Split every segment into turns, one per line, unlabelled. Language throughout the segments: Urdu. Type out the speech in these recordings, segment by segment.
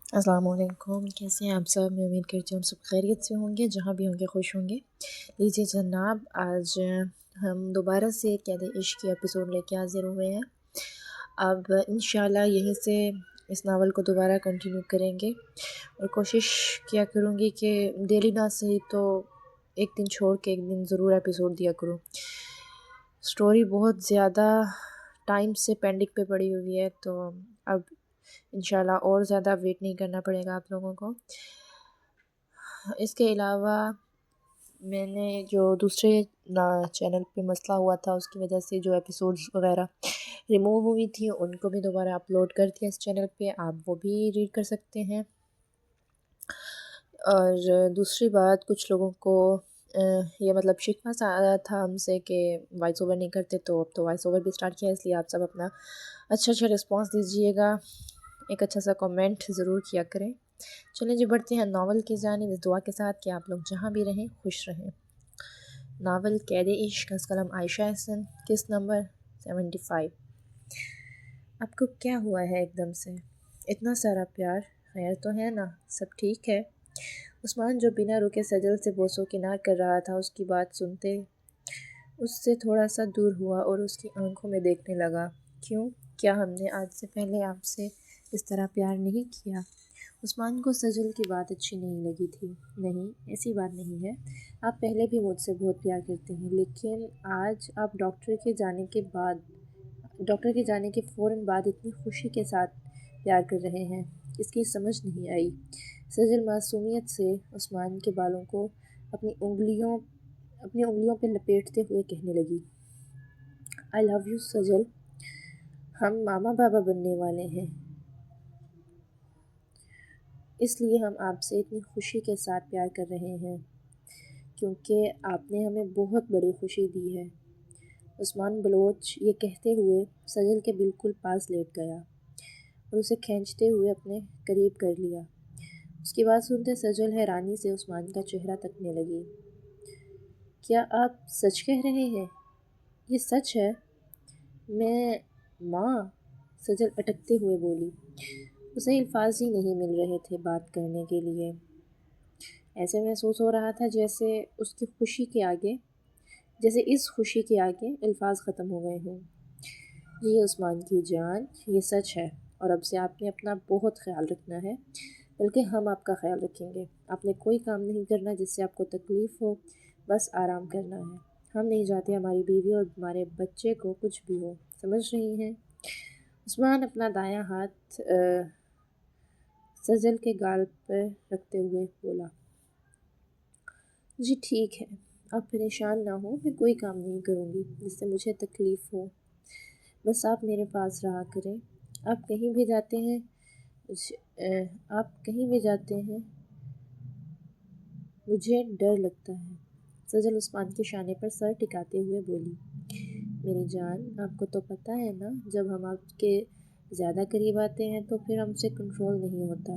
السلام علیکم، کیسے ہیں آپ سب؟ میں امید کرتی ہوں سب خیریت سے ہوں گے، جہاں بھی ہوں گے خوش ہوں گے۔ لیجیے جناب، آج ہم دوبارہ سے قید عشق کی ایپیسوڈ لے کے حاضر ہوئے ہیں۔ اب انشاءاللہ یہیں سے اس ناول کو دوبارہ کنٹینیو کریں گے، اور کوشش کیا کروں گی کہ ڈیلی نہ صحیح تو ایک دن چھوڑ کے ایک دن ضرور ایپیسوڈ دیا کروں۔ سٹوری بہت زیادہ ٹائم سے پینڈنگ پہ پڑی ہوئی ہے، تو اب انشاءاللہ اور زیادہ ویٹ نہیں کرنا پڑے گا آپ لوگوں کو۔ اس کے علاوہ میں نے جو دوسرے چینل پہ مسئلہ ہوا تھا، اس کی وجہ سے جو ایپیسوڈز وغیرہ ریموو ہوئی تھی ان کو بھی دوبارہ اپلوڈ کر دیا اس چینل پہ، آپ وہ بھی ریڈ کر سکتے ہیں۔ اور دوسری بات، کچھ لوگوں کو یہ مطلب شکوہ سا آیا تھا ہم سے کہ وائس اوور نہیں کرتے، تو اب تو وائس اوور بھی اسٹارٹ کیا ہے، اس لیے آپ سب اپنا اچھا رسپانس دیجیے گا، ایک اچھا سا کمنٹ ضرور کیا کریں۔ چلیں جی، بڑھتے ہیں ناول کی جانب، اس دعا کے ساتھ کہ آپ لوگ جہاں بھی رہیں خوش رہیں۔ ناول قید عشق، از قلم عائشہ احسن، قسط نمبر 75۔ آپ کو کیا ہوا ہے ایک دم سے؟ اتنا سارا پیار، خیر تو ہے نا؟ سب ٹھیک ہے؟ عثمان جو بنا رکے سجل سے بوسو کنار کر رہا تھا، اس کی بات سنتے اس سے تھوڑا سا دور ہوا اور اس کی آنکھوں میں دیکھنے لگا۔ کیوں؟ کیا ہم نے آج سے پہلے آپ سے اس طرح پیار نہیں کیا؟ عثمان کو سجل کی بات اچھی نہیں لگی تھی۔ نہیں، ایسی بات نہیں ہے، آپ پہلے بھی مجھ سے بہت پیار کرتے ہیں، لیکن آج آپ ڈاکٹر کے جانے کے فوراً بعد اتنی خوشی کے ساتھ پیار کر رہے ہیں، اس کی سمجھ نہیں آئی۔ سجل معصومیت سے عثمان کے بالوں کو اپنی انگلیوں پہ لپیٹتے ہوئے کہنے لگی، I love you سجل، ہم ماما بابا بننے والے ہیں، اس لیے ہم آپ سے اتنی خوشی کے ساتھ پیار کر رہے ہیں، کیونکہ آپ نے ہمیں بہت بڑی خوشی دی ہے۔ عثمان بلوچ یہ کہتے ہوئے سجل کے بالکل پاس لیٹ گیا اور اسے کھینچتے ہوئے اپنے قریب کر لیا۔ اس کی بات سنتے سجل حیرانی سے عثمان کا چہرہ تکنے لگی۔ کیا آپ سچ کہہ رہے ہیں؟ یہ سچ ہے؟ میں ماں، سجل اٹکتے ہوئے بولی۔ اسے الفاظ ہی نہیں مل رہے تھے بات کرنے کے لیے۔ ایسے محسوس ہو رہا تھا جیسے اس خوشی کے آگے الفاظ ختم ہو گئے ہوں۔ جی عثمان کی جان، یہ سچ ہے، اور اب سے آپ نے اپنا بہت خیال رکھنا ہے، بلکہ ہم آپ کا خیال رکھیں گے۔ آپ نے کوئی کام نہیں کرنا جس سے آپ کو تکلیف ہو، بس آرام کرنا ہے۔ ہم نہیں چاہتے ہماری بیوی اور ہمارے بچے کو کچھ بھی ہو، سمجھ رہی ہیں؟ عثمان اپنا دایاں ہاتھ سجل کے گال پر رکھتے ہوئے بولا، جی ٹھیک ہے، آپ پریشان نہ ہوں، میں کوئی کام نہیں کروں گی جس سے مجھے تکلیف ہو، بس آپ میرے پاس رہا کریں۔ آپ کہیں بھی جاتے ہیں مجھے ڈر لگتا ہے۔ سجل عثمان کے شانے پر سر ٹکاتے ہوئے بولی، میری جان، آپ کو تو پتہ ہے نا، جب ہم آپ کے زیادہ قریب آتے ہیں تو پھر ہم سے کنٹرول نہیں ہوتا،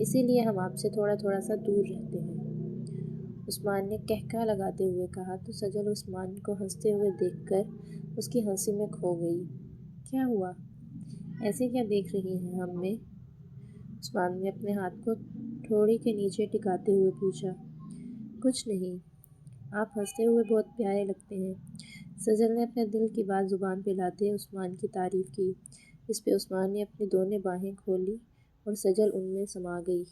اسی لیے ہم آپ سے تھوڑا سا دور رہتے ہیں۔ عثمان نے قہقہہ لگاتے ہوئے کہا تو سجل عثمان کو ہنستے ہوئے دیکھ کر اس کی ہنسی میں کھو گئی۔ کیا ہوا؟ ایسے کیا دیکھ رہی ہیں ہم میں؟ عثمان نے اپنے ہاتھ کو ٹھوڑی کے نیچے ٹکاتے ہوئے پوچھا۔ کچھ نہیں، آپ ہنستے ہوئے بہت پیارے لگتے ہیں۔ سجل نے اپنے دل کی بات زبان پہ لاتے عثمان کی تعریف کی، اس پہ عثمان نے اپنی دونوں باہیں کھولی اور سجل ان میں سما گئی۔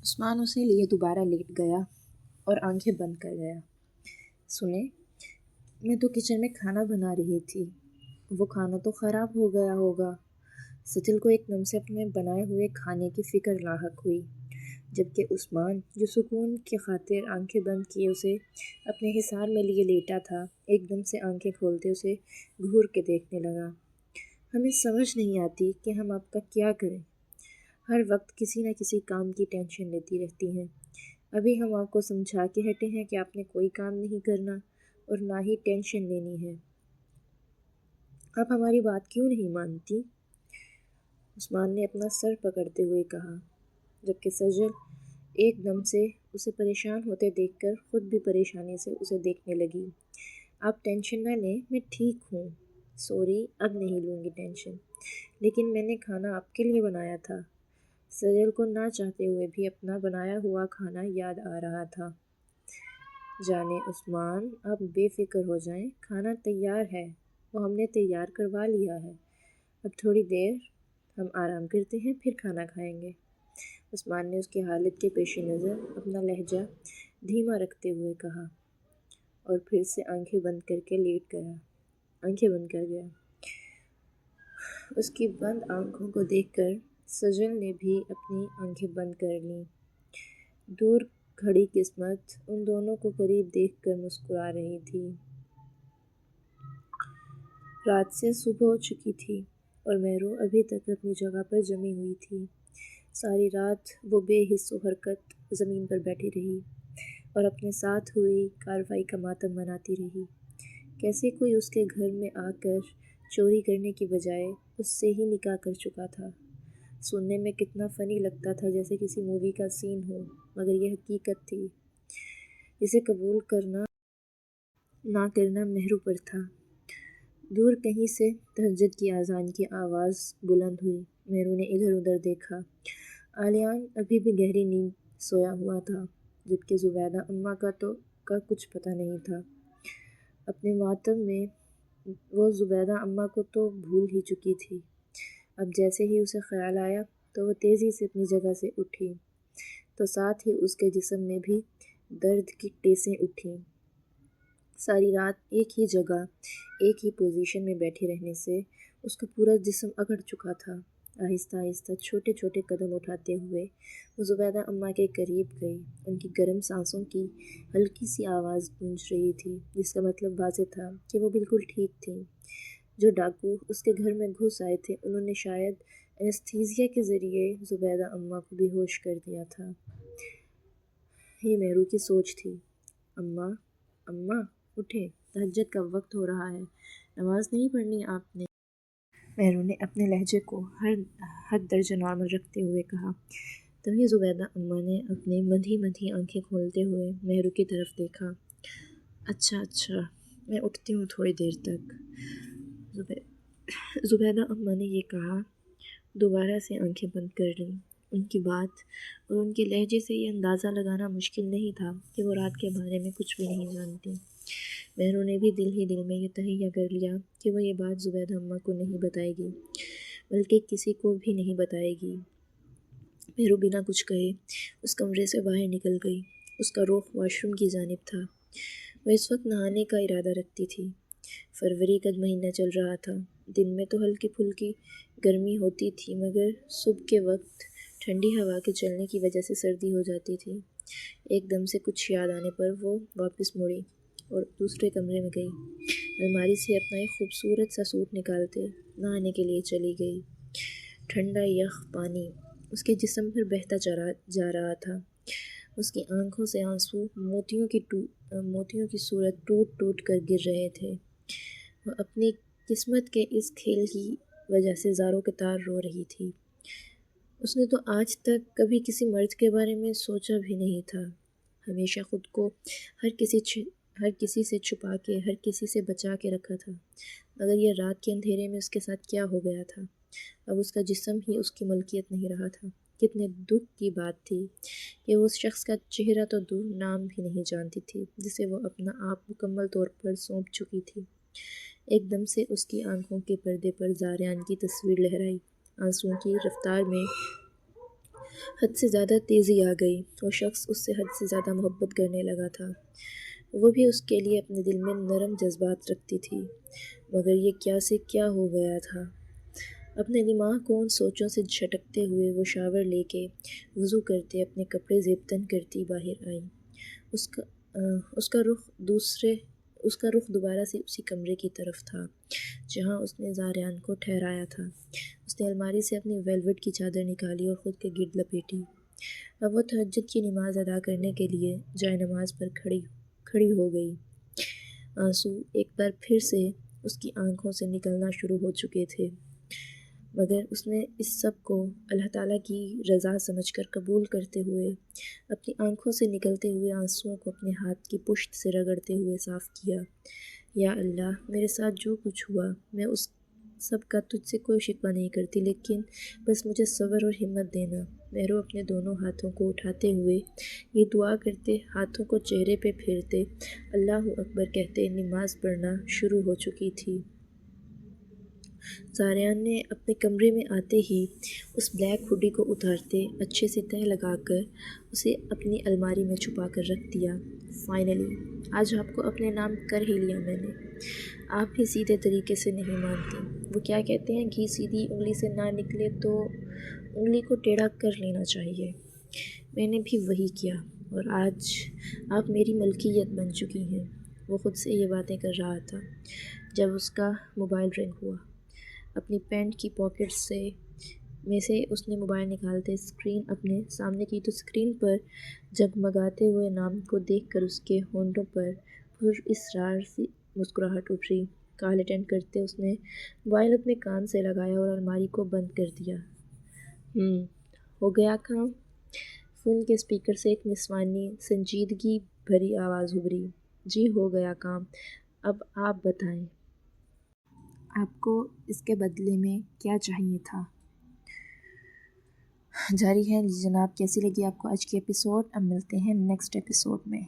عثمان اسے لیے دوبارہ لیٹ گیا اور آنکھیں بند کر گیا۔ سنیں، میں تو کچن میں کھانا بنا رہی تھی، وہ کھانا تو خراب ہو گیا ہوگا۔ سجل کو ایک دم سے اپنے بنائے ہوئے کھانے کی فکر لاحق ہوئی، جبکہ عثمان جو سکون کی خاطر آنکھیں بند کیے اسے اپنے حصار میں لیے لیٹا تھا، ایک دم سے آنکھیں کھولتے اسے گھور کے دیکھنے لگا۔ ہمیں سمجھ نہیں آتی کہ ہم آپ کا کیا کریں، ہر وقت کسی نہ کسی کام کی ٹینشن لیتی رہتی ہیں۔ ابھی ہم آپ کو سمجھا کے ہٹے ہیں کہ آپ نے کوئی کام نہیں کرنا اور نہ ہی ٹینشن لینی ہے، آپ ہماری بات کیوں نہیں مانتی؟ عثمان نے اپنا سر پکڑتے ہوئے کہا، جبکہ سجل ایک دم سے اسے پریشان ہوتے دیکھ کر خود بھی پریشانی سے اسے دیکھنے لگی۔ آپ ٹینشن نہ لیں، میں ٹھیک ہوں، سوری، اب نہیں لوں گی ٹینشن، لیکن میں نے کھانا آپ کے لیے بنایا تھا، سجل کو نہ چاہتے ہوئے بھی اپنا بنایا ہوا کھانا یاد آ رہا تھا۔ جانے عثمان، آپ بے فکر ہو جائیں، کھانا تیار ہے، وہ ہم نے تیار کروا لیا ہے، اب تھوڑی دیر ہم آرام کرتے ہیں پھر کھانا کھائیں گے۔ عثمان نے اس کی حالت کے پیش نظر اپنا لہجہ دھیما رکھتے ہوئے کہا، اور پھر سے آنکھیں بند کر کے لیٹ گیا۔ آنکھیں بند کر گیا۔ اس کی بند آنکھوں کو دیکھ کر سجل نے بھی اپنی آنکھیں بند کر لیں۔ دور کھڑی قسمت ان دونوں کو قریب دیکھ کر مسکرا رہی تھی۔ رات سے صبح ہو چکی تھی اور مہرو ابھی تک اپنی جگہ پر جمی ہوئی تھی۔ ساری رات وہ بے حس و حرکت زمین پر بیٹھی رہی اور اپنے ساتھ ہوئی کارروائی کا ماتم مناتی رہی۔ کیسے کوئی اس کے گھر میں آ کر چوری کرنے کی بجائے اس سے ہی نکاح کر چکا تھا۔ سننے میں کتنا فنی لگتا تھا، جیسے کسی مووی کا سین ہو، مگر یہ حقیقت تھی۔ اسے قبول کرنا نہ کرنا مہرو پر تھا۔ دور کہیں سے تہجد کی اذان کی آواز بلند ہوئی۔ مہرو نے ادھر ادھر دیکھا۔ علیان ابھی بھی گہری نیند سویا ہوا تھا، جبکہ زبیدہ اماں کا کچھ پتہ نہیں تھا۔ اپنے ماتم میں وہ زبیدہ اماں کو تو بھول ہی چکی تھی۔ اب جیسے ہی اسے خیال آیا تو وہ تیزی سے اپنی جگہ سے اٹھی، تو ساتھ ہی اس کے جسم میں بھی درد کی ٹیسیں اٹھیں۔ ساری رات ایک ہی جگہ، ایک ہی پوزیشن میں بیٹھے رہنے سے اس کا پورا جسم اکڑ چکا تھا۔ آہستہ آہستہ چھوٹے چھوٹے قدم اٹھاتے ہوئے وہ زبیدہ اماں کے قریب گئی۔ ان کی گرم سانسوں کی ہلکی سی آواز گونج رہی تھی، جس کا مطلب واضح تھا کہ وہ بالکل ٹھیک تھیں۔ جو ڈاکو اس کے گھر میں گھس آئے تھے، انہوں نے شاید اینستھیزیا کے ذریعے زبیدہ اماں کو بے ہوش کر دیا تھا۔ یہ مہرو کی سوچ تھی۔ اماں، اماں اٹھیں، تہجد کا وقت ہو رہا ہے، نماز نہیں پڑھنی آپ نے؟ مہرو نے اپنے لہجے کو ہر حد درجہ نارمل رکھتے ہوئے کہا۔ تبھی زبیدہ اماں نے اپنی مدھی مدھی آنکھیں کھولتے ہوئے مہرو کی طرف دیکھا۔ اچھا اچھا، میں اٹھتی ہوں تھوڑی دیر تک۔ زبیدہ اماں نے یہ کہا، دوبارہ سے آنکھیں بند کر لیں۔ ان کی بات اور ان کے لہجے سے یہ اندازہ لگانا مشکل نہیں تھا کہ وہ رات کے بارے میں کچھ بھی نہیں جانتی۔ مہرو نے بھی دل ہی دل میں یہ تہیہ کر لیا کہ وہ یہ بات زبیدہ اماں کو نہیں بتائے گی، بلکہ کسی کو بھی نہیں بتائے گی۔ مہرو بنا کچھ کہے اس کمرے سے باہر نکل گئی۔ اس کا رخ واش روم کی جانب تھا۔ وہ اس وقت نہانے کا ارادہ رکھتی تھی۔ فروری کا مہینہ چل رہا تھا۔ دن میں تو ہلکی پھلکی گرمی ہوتی تھی، مگر صبح کے وقت ٹھنڈی ہوا کے چلنے کی وجہ سے سردی ہو جاتی تھی۔ ایک دم سے کچھ یاد آنے پر وہ واپس مڑی اور دوسرے کمرے میں گئی۔ الماری سے اپنا ایک خوبصورت سا سوٹ نکالتے نہانے کے لیے چلی گئی۔ ٹھنڈا یخ پانی اس کے جسم پر بہتا جا رہا تھا۔ اس کی آنکھوں سے آنسو موتیوں کی صورت ٹوٹ ٹوٹ کر گر رہے تھے۔ وہ اپنی قسمت کے اس کھیل کی وجہ سے زاروں کے تار رو رہی تھی۔ اس نے تو آج تک کبھی کسی مرد کے بارے میں سوچا بھی نہیں تھا۔ ہمیشہ خود کو ہر کسی سے چھپا کے، ہر کسی سے بچا کے رکھا تھا، مگر یہ رات کے اندھیرے میں اس کے ساتھ کیا ہو گیا تھا؟ اب اس کا جسم ہی اس کی ملکیت نہیں رہا تھا۔ کتنے دکھ کی بات تھی کہ وہ اس شخص کا چہرہ تو دور، نام بھی نہیں جانتی تھی، جسے وہ اپنا آپ مکمل طور پر سونپ چکی تھی۔ ایک دم سے اس کی آنکھوں کے پردے پر زاریان کی تصویر لہرائی۔ آنسوؤں کی رفتار میں حد سے زیادہ تیزی آ گئی۔ وہ شخص اس سے حد سے زیادہ محبت کرنے لگا تھا۔ وہ بھی اس کے لیے اپنے دل میں نرم جذبات رکھتی تھی، مگر یہ کیا سے کیا ہو گیا تھا۔ اپنے دماغ کو ان سوچوں سے جھٹکتے ہوئے وہ شاور لے کے وضو کرتے اپنے کپڑے زیب تن کرتی باہر آئی۔ اس کا رخ دوبارہ سے اسی کمرے کی طرف تھا جہاں اس نے زاریان کو ٹھہرایا تھا۔ اس نے الماری سے اپنی ویلوٹ کی چادر نکالی اور خود کے گرد لپیٹی۔ اب وہ تہجد کی نماز ادا کرنے کے لیے جائے نماز پر کھڑی ہو گئی۔ آنسو ایک بار پھر سے اس کی آنکھوں سے نکلنا شروع ہو چکے تھے، مگر اس نے اس سب کو اللہ تعالیٰ کی رضا سمجھ کر قبول کرتے ہوئے اپنی آنکھوں سے نکلتے ہوئے آنسوؤں کو اپنے ہاتھ کی پشت سے رگڑتے ہوئے صاف کیا۔ یا اللہ، میرے ساتھ جو کچھ ہوا میں اس سب کا تجھ سے کوئی شکوہ نہیں کرتی، لیکن بس مجھے صبر اور ہمت دینا۔ مہرو اپنے دونوں ہاتھوں کو اٹھاتے ہوئے یہ دعا کرتے، ہاتھوں کو چہرے پہ پھیرتے، اللہ اکبر کہتے نماز پڑھنا شروع ہو چکی تھی۔ زاریان نے اپنے کمرے میں آتے ہی اس بلیک ہوڈی کو اتارتے اچھے سے تہہ لگا کر اسے اپنی الماری میں چھپا کر رکھ دیا۔ فائنلی آج آپ کو اپنے نام کر ہی لیا میں نے۔ آپ بھی سیدھے طریقے سے نہیں مانتی۔ وہ کیا کہتے ہیں، گھی سیدھی انگلی سے نہ نکلے تو انگلی کو ٹیڑھا کر لینا چاہیے۔ میں نے بھی وہی کیا اور آج آپ میری ملکیت بن چکی ہیں۔ وہ خود سے یہ باتیں کر رہا تھا جب اس کا موبائل رنگ ہوا۔ اپنی پینٹ کی پاکٹ میں سے اس نے موبائل نکالتے اسکرین اپنے سامنے کی تو اسکرین پر جگمگاتے ہوئے نام کو دیکھ کر اس کے ہونٹوں پر پراسرار سی مسکراہٹ ابھری۔ کال اٹینڈ کرتے اس نے موبائل اپنے کان سے لگایا اور الماری کو بند کر دیا۔ ہو گیا کام؟ فون کے اسپیکر سے ایک نسوانی سنجیدگی بھری آواز ابھری۔ جی ہو گیا کام، اب آپ بتائیں۔ آپ کو اس کے بدلے میں کیا چاہیے تھا؟ جاری ہے جناب، کیسی لگی آپ کو آج کی ایپیسوڈ؟ اب ملتے ہیں نیکسٹ ایپیسوڈ میں۔